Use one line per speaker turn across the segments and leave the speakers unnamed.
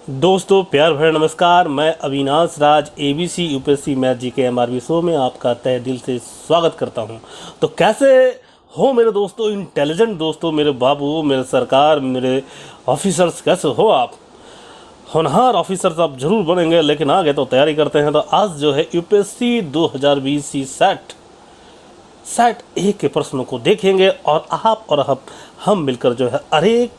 दोस्तों प्यार भरा नमस्कार। मैं Avinash Raj ABC UPSC math GK MRB show में आपका तहे दिल से स्वागत करता हूं। तो कैसे हो मेरे दोस्तों, इंटेलिजेंट दोस्तों, मेरे बाबू, मेरे सरकार, मेरे ऑफिसर्स, कैसे हो आप? होनहार ऑफिसर्स आप जरूर बनेंगे, लेकिन आगे तो तैयारी करते हैं। तो आज जो है यूपीएससी 2020 सी सेट ए के प्रश्नों को देखेंगे और आप और हम मिलकर जो है प्रत्येक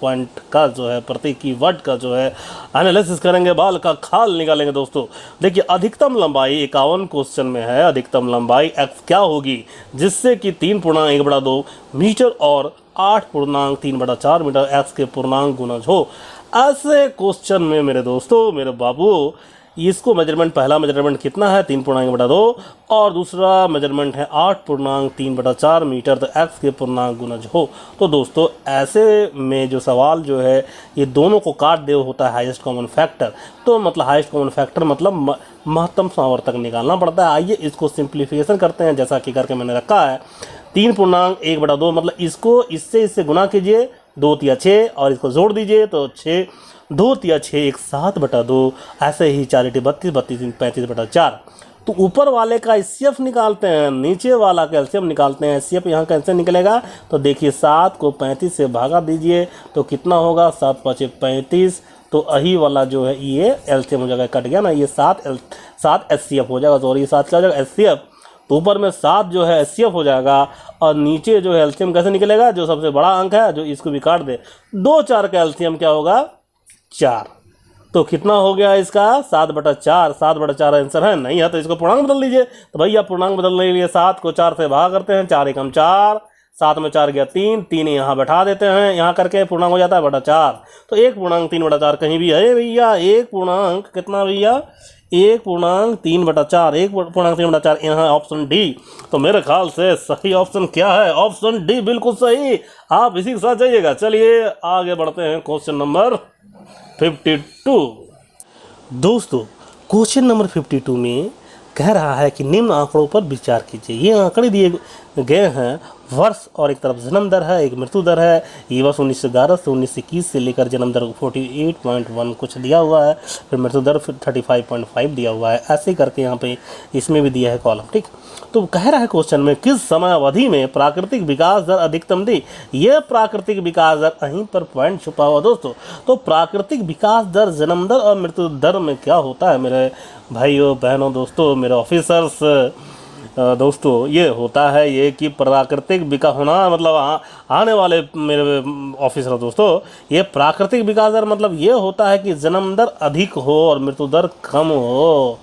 पॉइंट का जो है प्रत्येक कीवर्ड का जो है एनालिसिस करेंगे, बाल का खाल निकालेंगे। दोस्तों देखिए, अधिकतम लंबाई 51 क्वेश्चन में है। अधिकतम लंबाई x क्या होगी जिससे कि 3.1/2 मीटर और 8.3/4 मीटर x के पूर्णांक गुणज हो। ऐसे क्वेश्चन में मेरे दोस्तों, मेरे बाबू, इसको मेजरमेंट, पहला मेजरमेंट कितना है 3.1/2 और दूसरा मेजरमेंट है 8.3/4 मीटर, तो x के पूर्णांक गुणज हो। तो दोस्तों ऐसे में जो सवाल जो है ये दोनों को काट दे होता है हाईएस्ट कॉमन फैक्टर। तो मतलब हाईएस्ट कॉमन फैक्टर मतलब महत्तम समावर्तक निकालना पड़ता है। आइए इसको सिंप्लीफिकेशन करते हैं, जैसा कि करके मैंने रखा है। 3.1/2 मतलब इसको इससे गुना कीजिए, 2 तिया 6 और इसको जोड़ दीजिए तो 6, 2 तिया 6 एक 7/2। ऐसे ही 4 × 32, 32 × 35/4। तो ऊपर वाले का एचसीएफ निकालते हैं, नीचे वाला का एलसीएम निकालते हैं। एचसीएफ यहाँ कैसे निकलेगा तो देखिए, 7 को 35 से भागा दीजिए तो कितना होगा, 7 × 5 = 35। तो अही वाला जो है ये एलसीएम हो जाएगा, कट गया ना, ये 7 एचसीएफ हो जाएगा। और ये 7 क्या हो जाएगा, एचसीएफ। तो ऊपर में 7 जो है एचसीएफ हो जाएगा और नीचे जो है एलसीएम कैसे निकलेगा, जो सबसे बड़ा अंक है, जो इसको भी काट दे, 2 4 का एलसीएम क्या होगा, 4। तो कितना हो गया इसका, 7/4। 7/4 आंसर है, नहीं है तो इसको पूर्णांक बदल लीजिए। तो भैया पूर्णांक बदलने के लिए 7 को 4 से भाग करते हैं, 4 × 4, 7 में 4 गया 3, 3 यहाँ बैठा देते हैं, यहाँ करके पूर्णांक हो जाता है /4। तो 1.3/4 कहीं भी है भैया, 1 पूर्णांक कितना भैया, 1.3/4, 1.3/4 यहाँ ऑप्शन डी। तो मेरे ख्याल से सही ऑप्शन क्या है, ऑप्शन डी बिल्कुल सही। आप इसी के साथ जाइएगा। चलिए आगे बढ़ते हैं, क्वेश्चन नंबर 52। दोस्तों क्वेश्चन नंबर 52 में कह रहा है कि निम्न आंकड़ों पर विचार कीजिए। ये आंकड़े दिए गए हैं, वर्ष और एक तरफ जन्म दर है, एक मृत्यु दर है। ये वर्ष 1911 से 1921 से लेकर जन्म दर 48.1 कुछ दिया हुआ है, फिर मृत्यु दर 35.5 दिया हुआ है। ऐसे करके यहाँ पे इसमें भी दिया है कॉलम, ठीक। तो कह रहा है क्वेश्चन में किस समय अवधि में प्राकृतिक विकास दर अधिकतम थी। यह प्राकृतिक विकास दर, यहीं पर पॉइंट छुपा हुआ दोस्तों। तो प्राकृतिक विकास दर जन्म दर और मृत्यु दर में क्या होता है मेरे भाइयों बहनों, दोस्तों, मेरे ऑफिसर्स, दोस्तों, ये होता है ये कि प्राकृतिक विकास होना मतलब आने वाले मेरे ऑफिसर दोस्तों, ये प्राकृतिक विकास दर मतलब ये होता है कि जन्म दर अधिक हो और मृत्यु दर कम हो,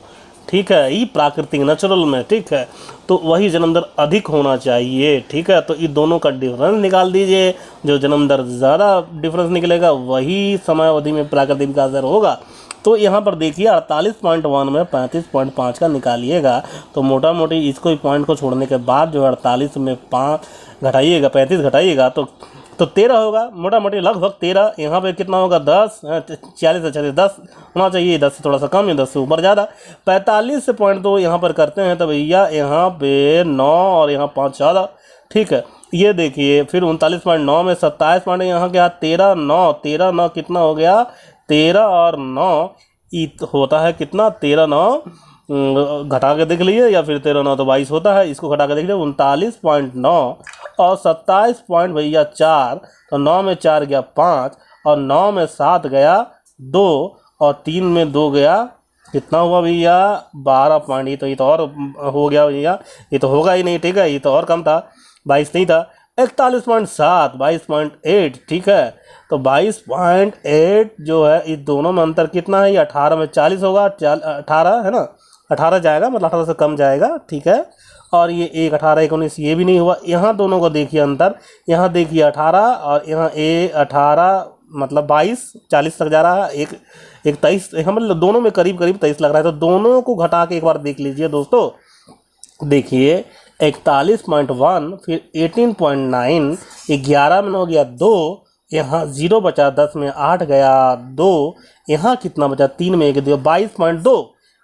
ठीक है। ये प्राकृतिक नेचुरल में, ठीक है, तो वही जन्म दर अधिक होना चाहिए, ठीक है। तो ये दोनों का डिफरेंस निकाल दीजिए, जो जन्म दर ज़्यादा डिफरेंस निकलेगा वही समय अवधि में प्राकृतिक विकास दर होगा। तो यहाँ पर देखिए 48.1 में 35.5 का निकालिएगा, तो मोटा मोटी इसको ही पॉइंट को छोड़ने के बाद जो 48 में 5 घटाइएगा, 35 घटाइएगा तो 13 होगा, मोटा मोटी लगभग 13। यहाँ पे कितना होगा, 10, 40 से 10 होना चाहिए, 10 से थोड़ा सा कम या 10 से ऊपर ज़्यादा। 45.2 यहाँ पर करते हैं तो भैया यहाँ पे 9 और यहाँ 5 ज़्यादा, ठीक है। ये देखिए फिर 39.9 में 27 पॉइंट, यहाँ क्या 13 9 कितना हो गया, 13 और 9 होता है कितना, 13 9 घटा के देख लीजिए, या फिर 13 9 तो 22 होता है, इसको घटा के देख लीजिए 39.9 और 27 पॉइंट भैया 4, तो 9 में 4 गया 5 और 9 में 7 गया 2 और 3 में 2 गया, कितना हुआ भैया 12 पॉइंट। ये तो और हो गया भैया, ये तो होगा ही नहीं, ठीक है, ये तो और कम था, 22 नहीं था। 41.7, 22.8, ठीक है। तो 22.8 जो है इस दोनों में अंतर कितना है, ये 18 में 40 होगा, 18 है ना, 18 जाएगा मतलब 18 से कम जाएगा, ठीक है। और ये 1 18 19 ये भी नहीं हुआ। यहाँ दोनों को देखिए अंतर, यहाँ देखिए 18 और यहाँ 18 मतलब 22 40 तक जा रहा है, एक 23, यहाँ मतलब दोनों में करीब करीब 23 लग रहा है। तो दोनों को घटा के एक बार देख लीजिए दोस्तों, देखिए 41.1 फिर 18.9, 11 में हो गया 2, यहाँ 0 बचा, 10 में 8 गया 2, यहाँ कितना बचा, 3 में 1 दिया, 22.2।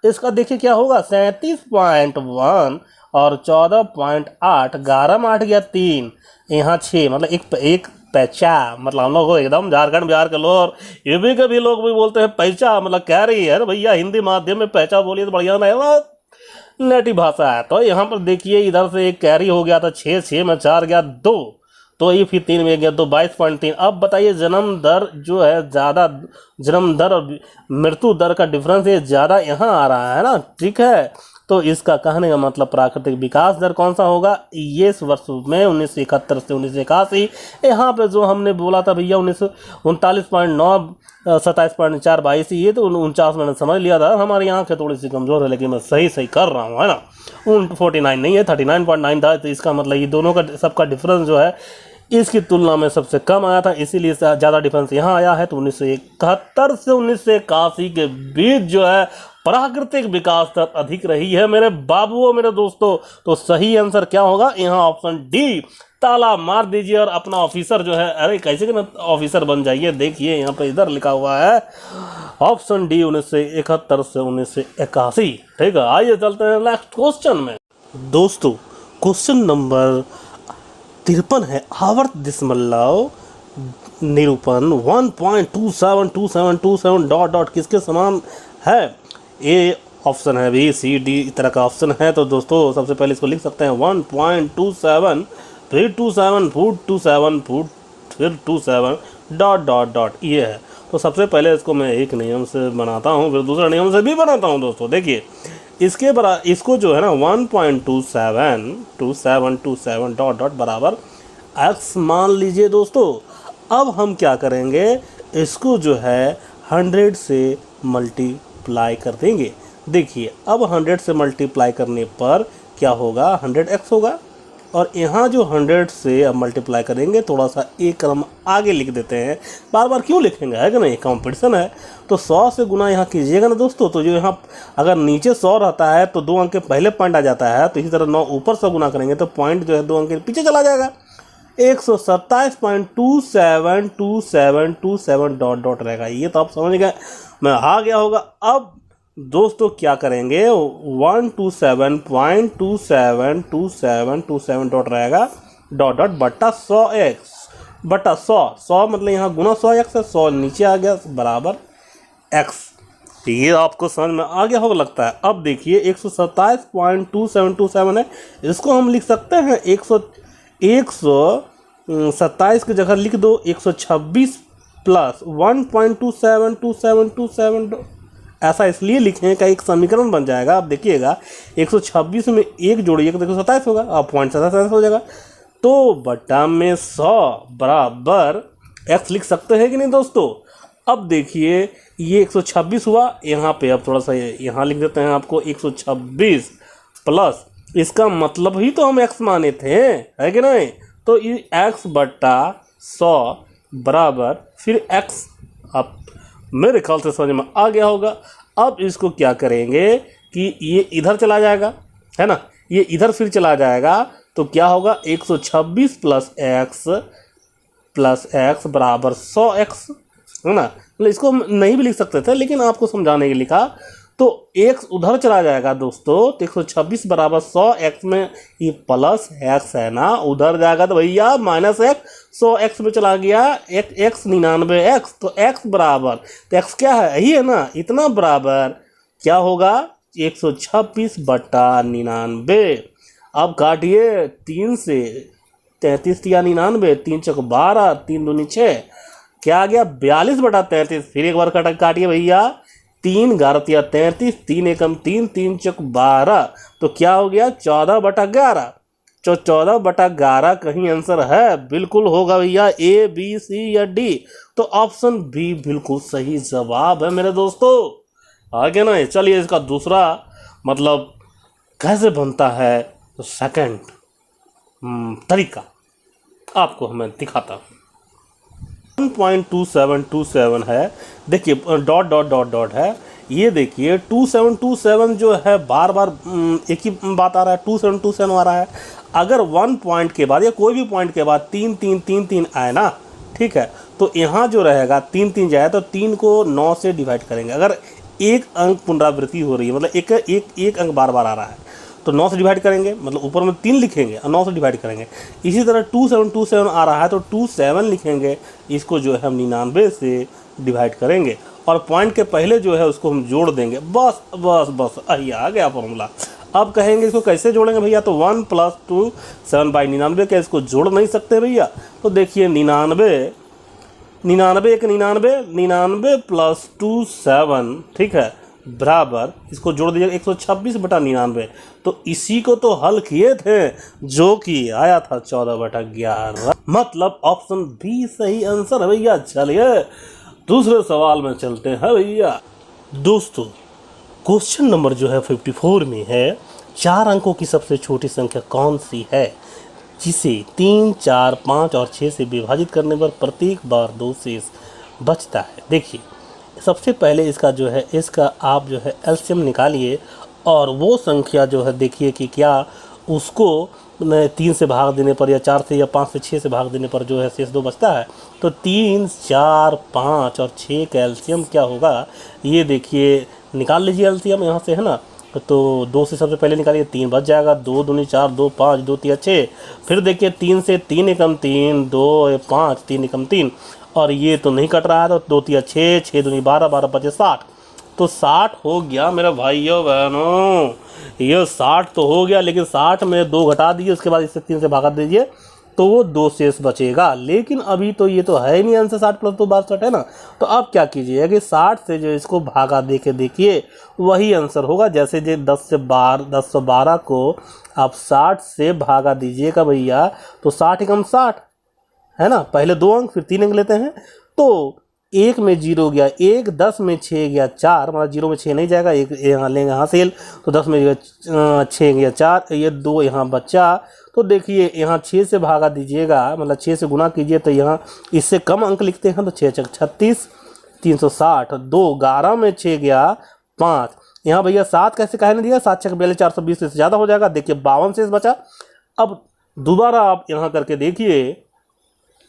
इसका देखिए क्या होगा, 37.1 और 14.8, 11 में 8 गया 3, यहाँ 6 मतलब एक पैचा, मतलब हम लोग को एकदम झारखंड बिहार के लोग और यूपी के भी लोग भी बोलते हैं पैचा, मतलब कह रही है भैया हिंदी माध्यम में पैचा बोलिए तो बढ़िया नहीं है, नेटिव भाषा है। तो यहाँ पर देखिए इधर से एक कैरी हो गया था 6, 6 में 4 गया 2, तो ये फिर 3 में गया तो 22.3। अब बताइए जन्म दर जो है ज़्यादा, जन्म दर और मृत्यु दर का डिफरेंस ये ज़्यादा यहाँ आ रहा है ना, ठीक है। तो इसका कहने का मतलब प्राकृतिक विकास दर कौन सा होगा, ये इस वर्ष में 1971 से 1981, यहाँ पे जो हमने बोला था भैया 1939.9 27.4 22, ये तो 49 मैंने समझ लिया था, हमारी आँखें थोड़ी सी कमज़ोर है लेकिन मैं सही कर रहा हूँ, है ना। 49 नहीं है, 39.9 था, तो इसका मतलब ये दोनों का सबका डिफरेंस जो है इसकी तुलना में सबसे कम आया था, इसीलिए ज़्यादा डिफरेंस यहाँ आया है। तो 1971 से 1981 के बीच जो है प्राकृतिक विकास दर अधिक रही है मेरे बाबुओं, मेरे दोस्तों। तो सही आंसर क्या होगा, यहाँ ऑप्शन डी, ताला मार दीजिए और अपना ऑफिसर जो है, अरे कैसे कि ना ऑफिसर बन जाइए। देखिए यहाँ पे इधर लिखा हुआ है ऑप्शन डी 1971 से 1981, ठीक है। आइए चलते हैं नेक्स्ट क्वेश्चन में दोस्तों। क्वेश्चन नंबर 53 है, आवर्त दशमलव निरूपण 1.272727 डॉट डॉट किसके समान है। ए ऑप्शन है बी, सी, डी तरह का ऑप्शन है। तो दोस्तों सबसे पहले इसको लिख सकते हैं 1.27 फिर 27 फुट 27 फुट फिर 27 डॉट डॉट डॉट, ये है। तो सबसे पहले इसको मैं एक नियम से बनाता हूँ, फिर दूसरा नियम से भी बनाता हूँ दोस्तों। देखिए इसको जो है ना 1.272727 डॉट डॉट बराबर x मान लीजिए दोस्तों। अब हम क्या करेंगे, इसको जो है 100 से मल्टीप्लाई कर देंगे। देखिए अब 100 से मल्टीप्लाई करने पर क्या होगा, 100x होगा। और यहाँ जो 100 से अब मल्टीप्लाई करेंगे, थोड़ा सा एक क्रम आगे लिख देते हैं, बार बार क्यों लिखेंगे, है कि नहीं, कंपटीशन है। तो 100 से गुना यहाँ कीजिएगा ना दोस्तों, तो जो यहाँ अगर नीचे 100 रहता है तो 2 अंक के पहले पॉइंट आ जाता है, तो इसी तरह 9 ऊपर से गुना करेंगे तो पॉइंट जो है 2 अंक के पीछे चला जाएगा। 127.272727 डॉट डॉट रहेगा। ये तो आप समझ गए, मैं आ गया होगा। अब दोस्तों क्या करेंगे, 127.272727 डॉट रहेगा डॉट डॉट बट्टा 100x बट्टा 100 मतलब यहाँ गुना 100x है, 100 नीचे आ गया बराबर x। ये आपको समझ में आ गया होगा लगता है। अब देखिए 127.2727 है, इसको हम लिख सकते हैं 127 की जगह लिख दो 126 प्लस 1.272727, ऐसा इसलिए लिखें का एक समीकरण बन जाएगा। आप देखिएगा 126 में 1 जोड़िएगा तो 127 होगा, आप 0.27 हो जाएगा। तो बटा में 100 बराबर x लिख सकते हैं कि नहीं दोस्तों। अब देखिए ये 126 हुआ, यहाँ पे अब थोड़ा सा यहाँ लिख देते हैं आपको 126 प्लस, इसका मतलब ही तो हम x माने थे, है कि नहीं। तो ये x बट्टा 100 बराबर फिर x, अब मेरे ख्याल से समझ में आ गया होगा। अब इसको क्या करेंगे कि ये इधर चला जाएगा, है ना, ये इधर फिर चला जाएगा, तो क्या होगा 126 प्लस x बराबर 100x, है ना। मतलब इसको हम नहीं भी लिख सकते थे लेकिन आपको समझाने के लिए लिखा। तो x उधर चला जाएगा दोस्तों, तो 126 बराबर 100x में ये प्लस x है ना, उधर जाएगा तो भैया माइनस x, 100x में चला गया x 99x, तो x बराबर, तो x क्या है, यही है ना, इतना बराबर क्या होगा 126 बट्टा 99। अब काटिए 3 से 33 या 99, 3 चौक 12, 3 दूनी 6, क्या आ गया 42 बटा 33। फिर एक बार काटिए भैया, 3 11 33, 3 एकम 3, 3 चौक 12, तो क्या हो गया 14 बटा 11। 14 बटा 11 कहीं आंसर है, बिल्कुल होगा भैया ए, बी, सी या डी। तो ऑप्शन बी बिल्कुल सही जवाब है मेरे दोस्तों। आगे ना, चलिए इसका दूसरा मतलब कैसे बनता है, तो सेकंड तरीका आपको हमें दिखाता हूँ। 1.2727 है, देखिए डॉट डॉट डॉट डॉट है, ये देखिए 2727 जो है बार बार एक ही बात आ रहा है, 2727 आ रहा है। अगर 1 पॉइंट के बाद या कोई भी पॉइंट के बाद 3 3 3 3 आए ना, ठीक है, तो यहाँ जो रहेगा 3 3 जाए तो 3 को 9 से डिवाइड करेंगे। अगर एक अंक पुनरावृत्ति हो रही है, मतलब एक अंक बार बार आ रहा है, तो 9 से डिवाइड करेंगे, मतलब ऊपर में 3 लिखेंगे और 9 से डिवाइड करेंगे। इसी तरह 2727 आ रहा है तो 27 लिखेंगे, इसको जो है हम 99 से डिवाइड करेंगे और पॉइंट के पहले जो है उसको हम जोड़ देंगे। बस बस बस यही आ गया फॉर्मूला। अब कहेंगे इसको कैसे जोड़ेंगे भैया, तो 1 + 2 7/99, क्या इसको जोड़ नहीं सकते भैया? तो देखिए 99 एक 99 + 2 7, ठीक है, बराबर इसको जोड़ दीजिए 126/99। तो इसी को तो हल किए थे जो कि आया था 14/11, मतलब ऑप्शन बी सही आंसर है भैया। चलिए दूसरे सवाल में चलते हैं भैया। दोस्तों क्वेश्चन नंबर जो है 54 में है, 4 अंकों की सबसे छोटी संख्या कौन सी है जिसे 3, 4, 5 और 6 से विभाजित करने पर प्रत्येक बार 2 शेष बचता है। देखिए सबसे पहले इसका जो है, इसका आप जो है एलसीएम निकालिए और वो संख्या जो है देखिए कि क्या उसको 3 से भाग देने पर या 4 से या 5 से 6 से भाग देने पर जो है शेष 2 बचता है। तो 3, 4, 5 और 6 का एलसीएम क्या होगा, ये देखिए निकाल लीजिए एलसीएम यहाँ से, है ना। तो 2 से सबसे पहले निकालिए, 3 बच जाएगा, 2 दूनी 4, 2 5, 2 3 6। फिर देखिए 3 से 3 एकम 3, 2 5, 3 एकम 3, और ये तो नहीं कट रहा है, तो 2 3 6, 6 दूनी 12, 12 5 60। तो 60 हो गया मेरे भाइयों बहनों, ये 60 तो हो गया, लेकिन 60 में 2 घटा दीजिए, उसके बाद इसे 3 से भागा दीजिए तो वो 2 शेष बचेगा। लेकिन अभी तो ये तो है ही नहीं आंसर, 60 + 2 62 है ना। तो अब क्या कीजिए कि 60 से जो इसको भागा दे के देखिए वही आंसर होगा। जैसे जो 1012 को आप 60 से भागा दीजिएगा भैया, तो 60 एकम 60 है ना, पहले 2 अंक फिर 3 अंक लेते हैं, तो 1 में 0 गया 1, 10 में 6 गया 4, मतलब 0 में 6 नहीं जाएगा, एक यहाँ लेंगे हासिल, तो 10 में 6 गया 4, ये 2 यहाँ बचा। तो देखिए यहाँ 6 से भागा दीजिएगा, मतलब 6 से गुना कीजिए, तो यहाँ इससे कम अंक लिखते हैं, तो 6 × 36 360, 2 11 में 6 गया 5, यहाँ भैया 7 कैसे कहने दिया, 7 × 6 42, 420 से ज़्यादा हो जाएगा। देखिए 52 शेष बचा। अब दोबारा आप यहाँ करके देखिए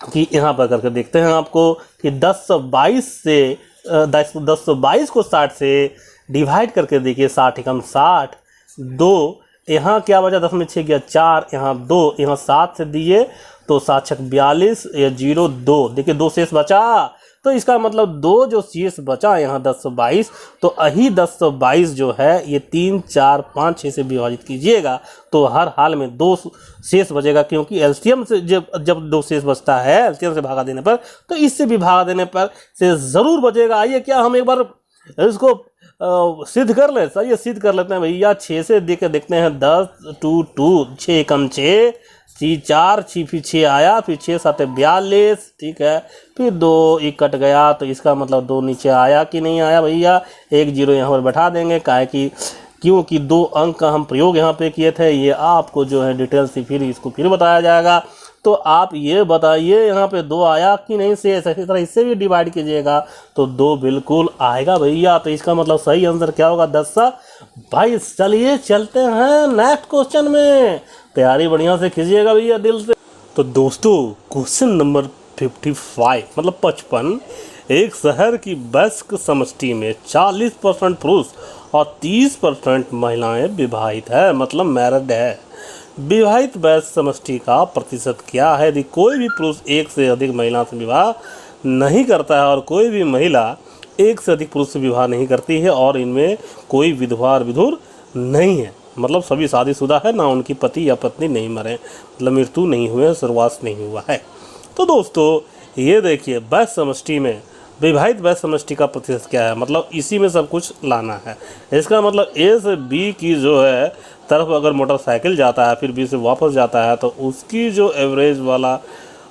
कि यहाँ पर करके देखते हैं आपको कि 1022 को 60 से डिवाइड करके देखिए, 60 एकम 60, 2 यहाँ क्या बचा, 10 में 6 गया 4, यहाँ 2, यहाँ 7 से दिए तो 7 × 6 42, या 0 2, देखिए 2 शेष बचा। तो इसका मतलब 2 जो शेष बचा यहाँ 1022, तो यही 1022 जो है ये 3, 4, 5, 6 से विभाजित कीजिएगा तो हर हाल में 2 शेष बचेगा, क्योंकि एलसीएम से जब 2 शेष बचता है एलसीएम से भागा देने पर, तो इससे भी भागा देने पर से ज़रूर बचेगा। आइए क्या हम एक बार इसको सिद्ध कर ले, सर ये सिद्ध कर लेते हैं भैया। 6 से दे के देखते हैं, 10 2 2, 6 एकम 6, 4 6 फिर 6 आया, फिर 6 7 42, ठीक है, फिर 2 1 कट गया, तो इसका मतलब 2 नीचे आया कि नहीं आया भैया, 1 0 यहाँ पर बैठा देंगे, काहे कि क्योंकि 2 अंक का हम प्रयोग यहाँ पे किए थे। ये आपको जो है डिटेल से फिर इसको फिर बताया जाएगा। तो आप ये बताइए यहाँ पे 2 आया कि नहीं से, इसी तरह इससे भी डिवाइड कीजिएगा तो 2 बिल्कुल आएगा भैया। तो इसका मतलब सही आंसर क्या होगा, 1022। चलिए चलते हैं नेक्स्ट क्वेश्चन में, तैयारी बढ़िया से कीजिएगा भैया दिल से। तो दोस्तों क्वेश्चन नंबर 55 मतलब 55, एक शहर की वयस्क समष्टि में 40% पुरुष और 30% महिलाएं विवाहित है, मतलब मैरिड है। विवाहित वयस्क समष्टि का प्रतिशत क्या है यदि कोई भी पुरुष एक से अधिक महिला से विवाह नहीं करता है और कोई भी महिला एक से अधिक पुरुष से विवाह नहीं करती है और इनमें कोई विधवा और विधुर नहीं है, मतलब सभी शादीशुदा है, ना उनकी पति या पत्नी नहीं मरे, मतलब मृत्यु नहीं हुए, सर्वास नहीं हुआ है। तो दोस्तों ये देखिए वयस्क समष्टि में विवाहित वयस्क समष्टि का प्रतिशत क्या है, मतलब इसी में सब कुछ लाना है। इसका मतलब ए से बी की जो है तरफ अगर मोटरसाइकिल जाता है फिर बी से वापस जाता है तो उसकी जो एवरेज वाला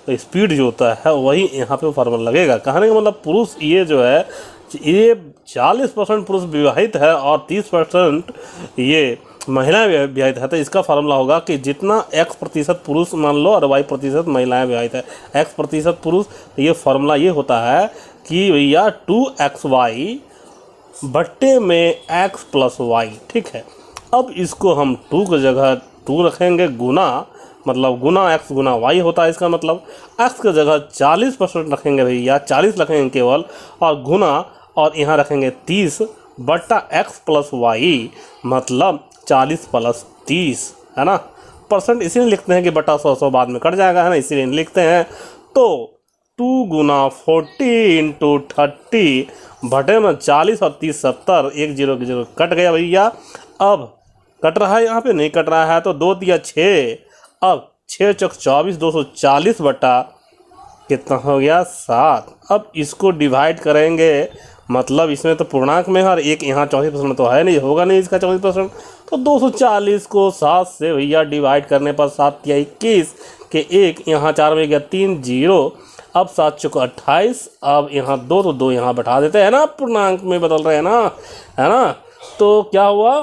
स्पीड जो होता है वही यहाँ पे फार्मूला लगेगा। कहने का मतलब पुरुष ये जो है ये 40% पुरुष विवाहित है और 30% ये महिलाएं विवाहित है, तो इसका फार्मूला होगा कि जितना x% पुरुष मान लो और y% महिलाएं विवाहित है, x% पुरुष, तो ये फार्मूला ये होता है कि भैया 2xy बट्टे में x + y, ठीक है। अब इसको हम 2 की जगह 2 रखेंगे, गुना मतलब गुना x गुना y होता है, इसका मतलब x की जगह 40% रखेंगे भैया, 40 रखेंगे केवल, और गुना और यहाँ रखेंगे 30 बट्टा x + y, मतलब 40 + 30 है ना, परसेंट इसीलिए लिखते हैं कि बटा 100 बाद में कट जाएगा, है ना, इसीलिए लिखते हैं। तो 2 गुना 40 इंटू 30 बटे में 40 और 30 70, 1 0 की 0 कट गया भैया। अब कट रहा है, यहाँ पे नहीं कट रहा है, तो 2 दिया 6, अब 6 चौक 24, 240 बटा कितना हो गया 7। अब इसको डिवाइड करेंगे, मतलब इसमें तो पूर्णांक में है और एक यहाँ 34% तो है नहीं, होगा नहीं इसका 34%, तो 240 को 7 से भैया डिवाइड करने पर 7 या 21 के 1 यहाँ 4 में गया 3 0। अब 7 चौक 28, अब यहाँ 2 तो 2 यहाँ बैठा देते हैं ना, पूर्णांक में बदल रहे हैं ना, है ना। तो क्या हुआ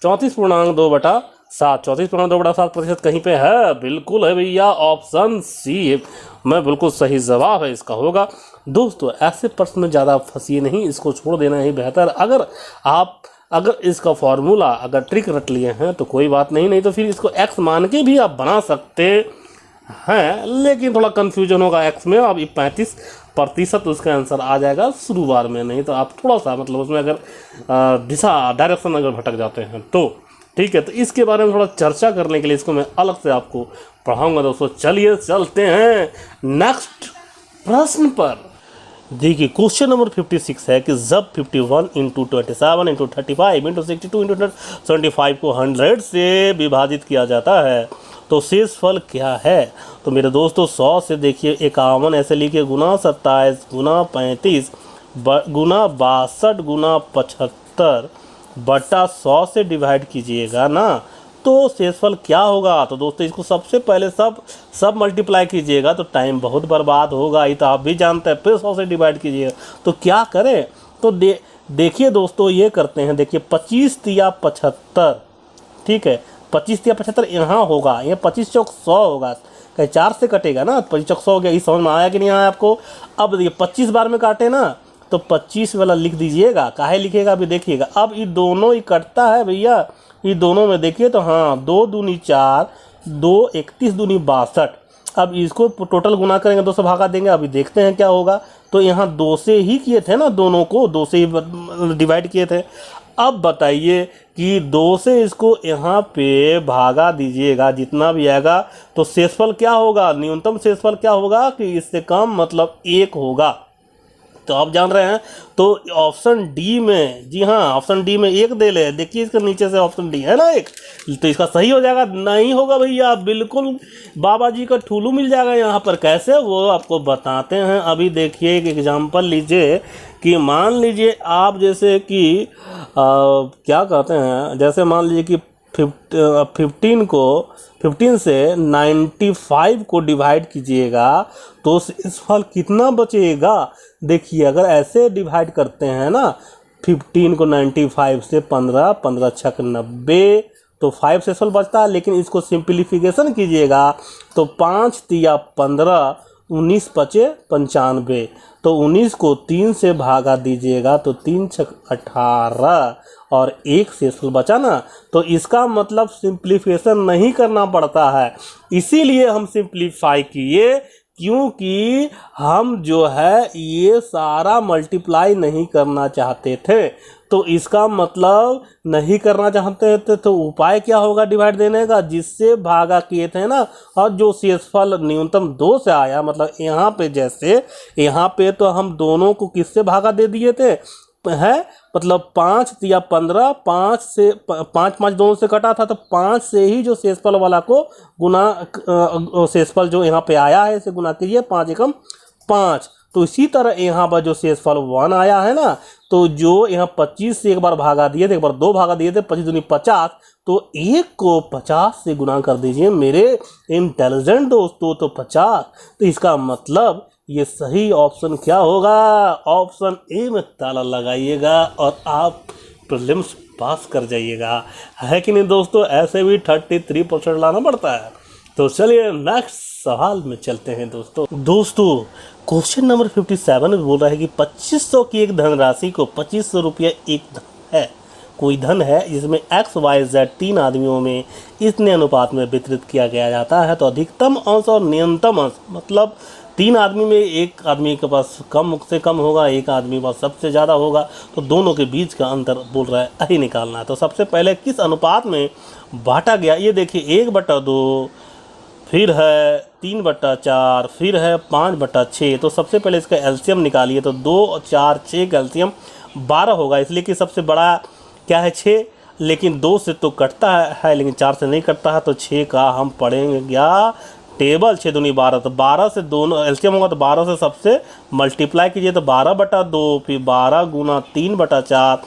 34.2/7, 34.2/7% कहीं पे है, बिल्कुल है भैया, ऑप्शन सी में बिल्कुल सही जवाब है इसका होगा। दोस्तों ऐसे प्रश्न में ज़्यादा फंसिए नहीं, इसको छोड़ देना ही बेहतर। अगर इसका फॉर्मूला अगर ट्रिक रट लिए हैं तो कोई बात नहीं, नहीं तो फिर इसको x मान के भी आप बना सकते हैं, लेकिन थोड़ा कन्फ्यूजन होगा x में। अब 35% उसका आंसर आ जाएगा शुरुआत में, नहीं तो आप थोड़ा सा मतलब उसमें अगर दिशा डायरेक्शन अगर भटक जाते हैं तो ठीक है। तो इसके बारे में थोड़ा चर्चा करने के लिए इसको मैं अलग से आपको पढ़ाऊंगा दोस्तों। चलिए चलते हैं नेक्स्ट प्रश्न पर। देखिए क्वेश्चन नंबर 56 है कि जब 51 इंटू 27 इंटू 35 इंटू 62 इंटू 75 को 100 से विभाजित किया जाता है तो शेष फल क्या है। तो मेरे दोस्तों 100 से देखिए 51 ऐसे लिखिए, गुना 27 गुना 35 गुना 62 गुना 75 बटा 100 से डिवाइड कीजिएगा ना, तो शेषफल क्या होगा। तो दोस्तों इसको सबसे पहले सब मल्टीप्लाई कीजिएगा तो टाइम बहुत बर्बाद होगा, ये तो आप भी जानते हैं। फिर 100 से डिवाइड कीजिएगा तो क्या करें, तो देखिए दोस्तों ये करते हैं। देखिए 25 तिया 75, ठीक है, 25 तिया 75 यहाँ होगा, ये 25 चौक 100 होगा, कहीं 4 से कटेगा ना, 25 चौक 100 हो गया। ये समझ में आया कि नहीं आया आपको। अब देखिए 25 बार में काटे ना तो 25 वाला लिख दीजिएगा, काहे लिखेगा अभी देखिएगा। अब ये दोनों ही कटता है भैया, ये दोनों में देखिए तो हाँ 2 दूनी 4, 2 31 दूनी 62। अब इसको टोटल गुना करेंगे, 2 से भागा देंगे, अभी देखते हैं क्या होगा। तो यहाँ 2 से ही किए थे ना, दोनों को 2 से ही डिवाइड किए थे। अब बताइए कि 2 से इसको यहाँ पे भागा दीजिएगा, जितना भी आएगा तो शेषफल क्या होगा, न्यूनतम शेषफल क्या होगा कि इससे कम मतलब 1 होगा। तो आप जान रहे हैं, तो ऑप्शन डी में, जी हाँ ऑप्शन डी में 1 दे ले, देखिए इसके नीचे से ऑप्शन डी है ना 1, तो इसका सही हो जाएगा। नहीं होगा भैया, बिल्कुल बाबा जी का ठुलू मिल जाएगा यहाँ पर। कैसे वो आपको बताते हैं। अभी देखिए एक एग्जांपल लीजिए कि मान लीजिए आप जैसे कि क्या कहते हैं, जैसे मान लीजिए कि 15 से 95 को डिवाइड कीजिएगा तो इस फल कितना बचेगा। देखिए अगर ऐसे डिवाइड करते हैं ना 15 को 95 से 15, 15 छक 90, तो 5 शेषफल बचता है। लेकिन इसको सिंप्लीफिकेशन कीजिएगा तो 5 तिया 15, 19 बचे 95, तो 19 को 3 से भागा दीजिएगा तो 3 छक 18 और 1 शेषफल बचा ना। तो इसका मतलब सिंप्लीफिकेशन नहीं करना पड़ता है, इसीलिए हम सिंप्लीफाई किए, क्योंकि हम जो है ये सारा मल्टीप्लाई नहीं करना चाहते थे। तो इसका मतलब नहीं करना चाहते थे तो उपाय क्या होगा डिवाइड देने का, जिससे भागा किए थे ना, और जो शेषफल न्यूनतम 2 से आया, मतलब यहाँ पे जैसे यहाँ पे तो हम दोनों को किससे भागा दे दिए थे है, मतलब 5 या 15, 5 से 5 दोनों से कटा था तो 5 से ही जो शेषफल वाला को गुना, शेषफल जो यहाँ पे आया है इसे गुना कीजिए, 5 एकम 5। तो इसी तरह यहाँ पर जो शेषफल 1 आया है ना, तो जो यहाँ 25 से एक बार भागा दिए थे, एक बार 2 भागा दिए थे, 25 दूनी 50, तो 1 को 50 से गुना कर दीजिए मेरे इंटेलिजेंट दोस्तों, तो 50। तो इसका मतलब ये सही ऑप्शन क्या होगा, ऑप्शन ए में ताला लगाइएगा और आप प्रीलिम्स पास कर जाइएगा, है कि नहीं दोस्तों। ऐसे भी 33% लाना पड़ता है। तो चलिए नेक्स्ट सवाल में चलते हैं दोस्तों क्वेश्चन नंबर 57 में बोल रहा है कि 2500 की एक धनराशि को 2500 रुपया एक धन है, कोई धन है जिसमें एक्स वाई जेड 3 आदमियों में इतने अनुपात में वितरित किया गया जाता है, तो अधिकतम अंश और न्यूनतम अंश मतलब 3 आदमी में एक आदमी के पास कम से कम होगा, एक आदमी के पास सबसे ज़्यादा होगा, तो दोनों के बीच का अंतर बोल रहा है यही निकालना है। तो सबसे पहले किस अनुपात में बांटा गया, ये देखिए 1/2, फिर है 3/4, फिर है 5/6। तो सबसे पहले इसका एलसीएम निकालिए, तो 2 और 4 6 का एलसीएम 12 होगा, इसलिए कि सबसे बड़ा क्या है 6, लेकिन 2 से तो कटता है लेकिन 4 से नहीं कटता है, तो 6 का हम पढ़ेंगे क्या टेबल, 6 दूनी 12, तो 12 से दोनों एलसीएम होगा, तो 12 से सबसे मल्टीप्लाई कीजिए, तो 12/2, फिर 12 गुना 3/4,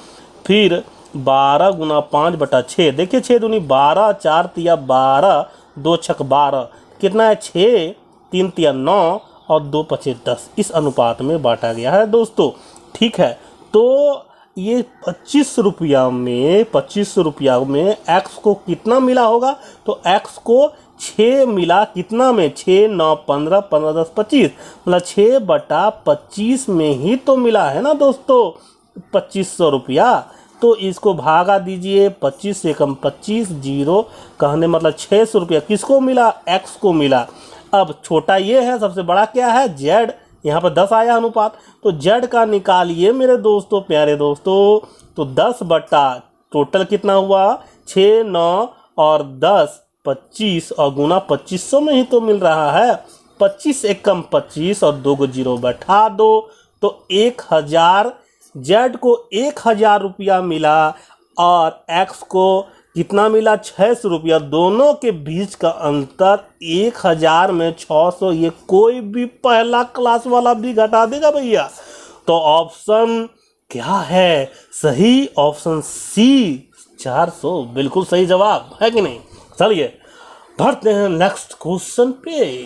फिर 12 गुना 5/6। देखिए 6 दूनी 12, 4 तिया 12, 2 छक 12, कितना है 6, 3 तिया 9 और 2 पचे 10। इस अनुपात में बांटा गया है दोस्तों। ठीक है, तो ये 25 रुपया में एक्स को कितना मिला होगा, तो एक्स को 6 मिला कितना में, 6 9 15 15 10 25, मतलब 6/25 में ही तो मिला है ना दोस्तों 2500 रुपया। तो इसको भागा दीजिए, 25 से कम 25, 0 कहने मतलब 600 रुपया किसको मिला, एक्स को मिला। अब छोटा ये है, सबसे बड़ा क्या है जेड, यहाँ पर 10 आया अनुपात, तो जेड का निकालिए मेरे दोस्तों, प्यारे दोस्तों। तो 10 बट्टा टोटल कितना हुआ 6 9 और 10 25 और गुना 2500 में ही तो मिल रहा है। 25 से कम 25 और 2 को 0 बैठा दो, तो 1000, जेड को 1000 रुपया मिला और एक्स को कितना मिला 600 रुपया। दोनों के बीच का अंतर 1000 में 600, ये कोई भी पहला क्लास वाला भी घटा देगा भैया। तो ऑप्शन क्या है सही, ऑप्शन सी 400 बिल्कुल सही जवाब है कि नहीं। चलिए बढ़ते हैं नेक्स्ट क्वेश्चन पे।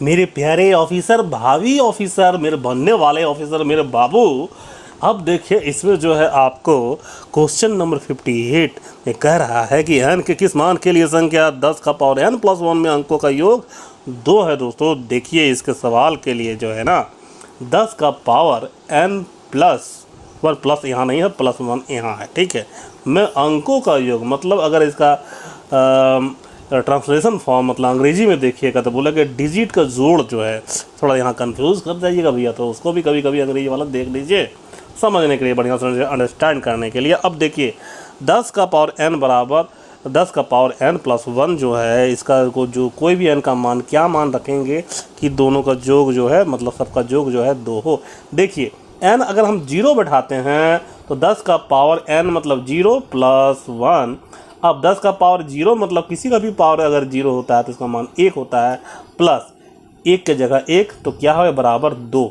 मेरे प्यारे ऑफिसर, भावी ऑफिसर, मेरे बनने वाले ऑफिसर, मेरे बाबू, अब देखिए इसमें जो है आपको क्वेश्चन नंबर 58 में कह रहा है कि n के किस मान के लिए संख्या 10 का पावर n + 1 में अंकों का योग 2 है। दोस्तों देखिए इसके सवाल के लिए जो है ना 10 का पावर n + 1 प्लस यहाँ नहीं है, +1 यहाँ है, ठीक है। मैं अंकों का योग मतलब अगर इसका ट्रांसलेशन फॉर्म मतलब अंग्रेजी में देखिएगा तो बोला कि डिजिट का जोड़ जो है, थोड़ा यहाँ कंफ्यूज कर जाइएगा भैया, तो उसको भी कभी कभी अंग्रेजी वाला देख लीजिए समझने के लिए, बढ़िया से अंडरस्टैंड करने के लिए। अब देखिए 10 का पावर n बराबर 10 का पावर n + 1 जो है, इसका को जो कोई भी n का मान क्या मान रखेंगे कि दोनों का योग जो है मतलब सबका योग जो है 2 हो। देखिए n अगर हम 0 बैठाते हैं तो 10 का पावर n मतलब 0 + 1। अब 10 का पावर 0 मतलब किसी का भी पावर अगर 0 होता है तो इसका मान 1 होता है, प्लस 1 के जगह 1 तो क्या है बराबर 2।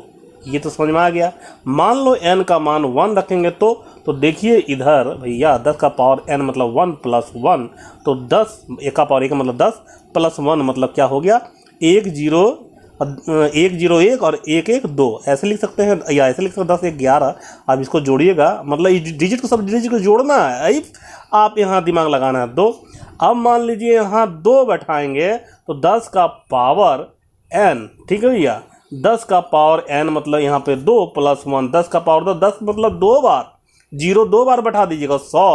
ये तो समझ में आ गया। मान लो n का मान 1 रखेंगे तो देखिए इधर भैया 10 का पावर n मतलब 1 + 1, तो 10 1 का पावर 1 मतलब 10 + 1 मतलब क्या हो गया 1 0 1 0 1 और 1 1 2, ऐसे लिख सकते हैं या ऐसे लिख सकते हैं 10 1 11। अब इसको जोड़िएगा, मतलब डिजिट को सब डिजिट को जोड़ना है, आप यहाँ दिमाग लगाना है 2। अब मान लीजिए यहाँ 2 बैठाएंगे तो 10 का पावर n, ठीक है भैया, 10 का पावर n मतलब यहाँ पे 2 + 1, 10 का पावर 10 मतलब 2 बार, 0 2 बार बैठा दीजिएगा 100,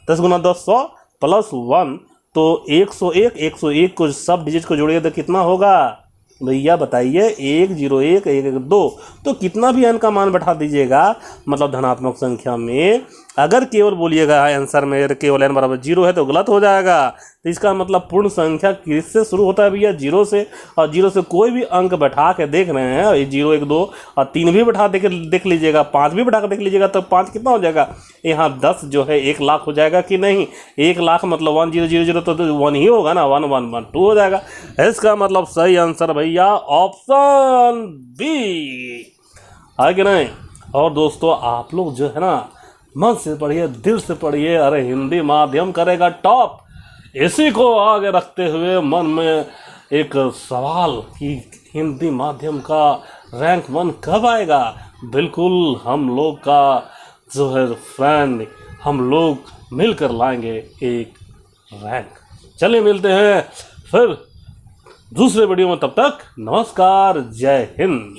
10 गुना 10 100 + 1 तो 101। 101 को सब डिजिट को जोड़िए तो कितना होगा भैया बताइए 1 0 1 1 1 2। तो कितना भी n का मान बैठा दीजिएगा मतलब धनात्मक संख्या में, अगर केवल बोलिएगा आंसर में केवल n बराबर 0 है तो गलत हो जाएगा। तो इसका मतलब पूर्ण संख्या किससे शुरू होता है भैया 0 से, और 0 से कोई भी अंक बैठा के देख रहे हैं 0 1 2 और 3 भी बैठा देख लीजिएगा, 5 भी बैठा के देख लीजिएगा, तो 5 कितना हो जाएगा यहाँ 10 जो है 1 लाख हो जाएगा कि नहीं। 1 लाख मतलब 1 0 0 0 तो 1 ही होगा ना, 1 1 1 2 हो जाएगा। इसका मतलब सही आंसर भैया ऑप्शन बी है कि नहीं। और दोस्तों आप लोग जो है ना मन से पढ़िए, दिल से पढ़िए, अरे हिंदी माध्यम करेगा टॉप। इसी को आगे रखते हुए मन में एक सवाल कि हिंदी माध्यम का रैंक 1 कब आएगा। बिल्कुल हम लोग का जो है फ्रेंड, हम लोग मिलकर लाएंगे एक रैंक। चलिए मिलते हैं फिर दूसरे वीडियो में, तब तक नमस्कार, जय हिंद।